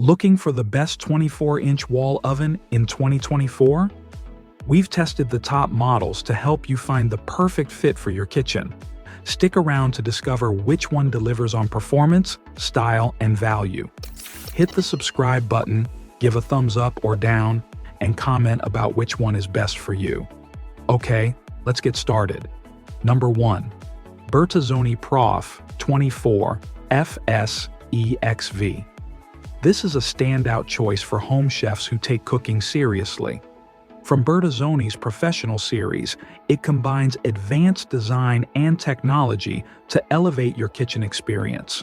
Looking for the best 24-inch wall oven in 2024? We've tested the top models to help you find the perfect fit for your kitchen. Stick around to discover which one delivers on performance, style, and value. Hit the subscribe button, give a thumbs up or down, and comment about which one is best for you. Okay, let's get started. Number 1. Bertazzoni PROF24FSEXV. This is a standout choice for home chefs who take cooking seriously. From Bertazzoni's professional series, it combines advanced design and technology to elevate your kitchen experience.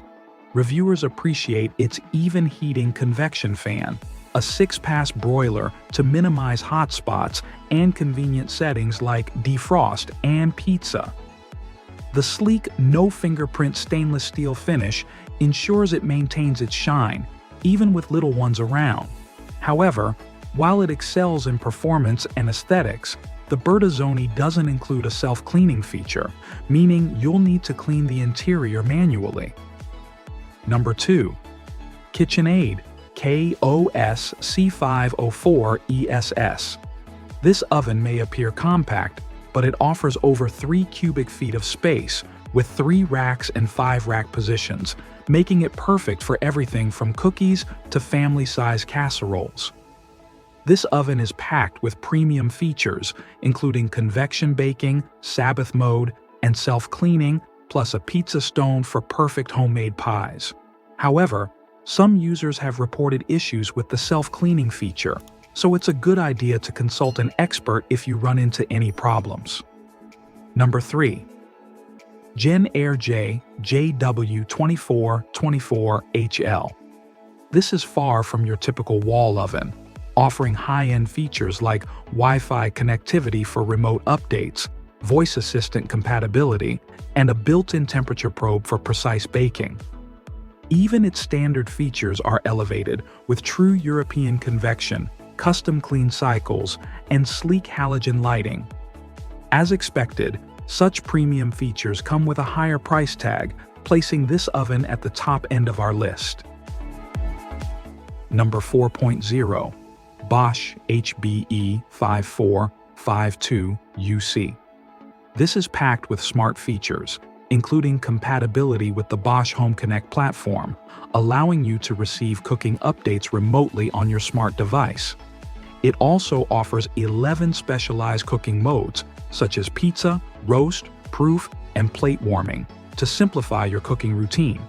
Reviewers appreciate its even heating convection fan, a 6-pass broiler to minimize hot spots, and convenient settings like defrost and pizza. The sleek, no-fingerprint stainless steel finish ensures it maintains its shine, even with little ones around. However, while it excels in performance and aesthetics, the Bertazzoni doesn't include a self-cleaning feature, meaning you'll need to clean the interior manually. Number 2. KitchenAid KOSC504ESS. This oven may appear compact, but it offers over 3 cubic feet of space, with 3 racks and 5 rack positions, making it perfect for everything from cookies to family-size casseroles. This oven is packed with premium features, including convection baking, Sabbath mode, and self-cleaning, plus a pizza stone for perfect homemade pies. However, some users have reported issues with the self-cleaning feature, so it's a good idea to consult an expert if you run into any problems. Number 3. Jenn-Air JJW2424HL. This is far from your typical wall oven, offering high-end features like Wi-Fi connectivity for remote updates, voice assistant compatibility, and a built-in temperature probe for precise baking. Even its standard features are elevated with true European convection, custom clean cycles, and sleek halogen lighting. As expected, such premium features come with a higher price tag, placing this oven at the top end of our list. Number 4.0. Bosch HBE5452UC. This is packed with smart features, including compatibility with the Bosch Home Connect platform, allowing you to receive cooking updates remotely on your smart device. It also offers 11 specialized cooking modes, such as pizza, roast, proof, and plate warming, to simplify your cooking routine.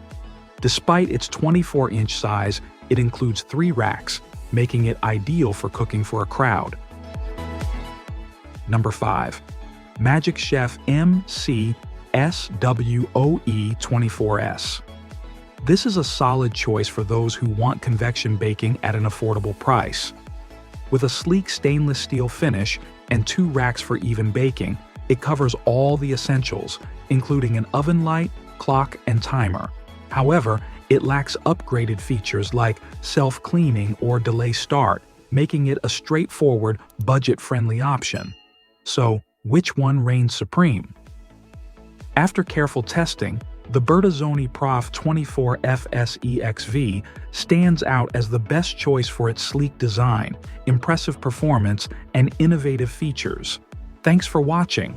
Despite its 24-inch size, it includes 3 racks, making it ideal for cooking for a crowd. Number 5. Magic Chef MCSWOE24S. This is a solid choice for those who want convection baking at an affordable price. With a sleek stainless steel finish and 2 racks for even baking, it covers all the essentials, including an oven light, clock, and timer. However, it lacks upgraded features like self-cleaning or delay start, making it a straightforward, budget-friendly option. So, which one reigns supreme? After careful testing, the Bertazzoni PROF24FSEXV stands out as the best choice for its sleek design, impressive performance, and innovative features. Thanks for watching.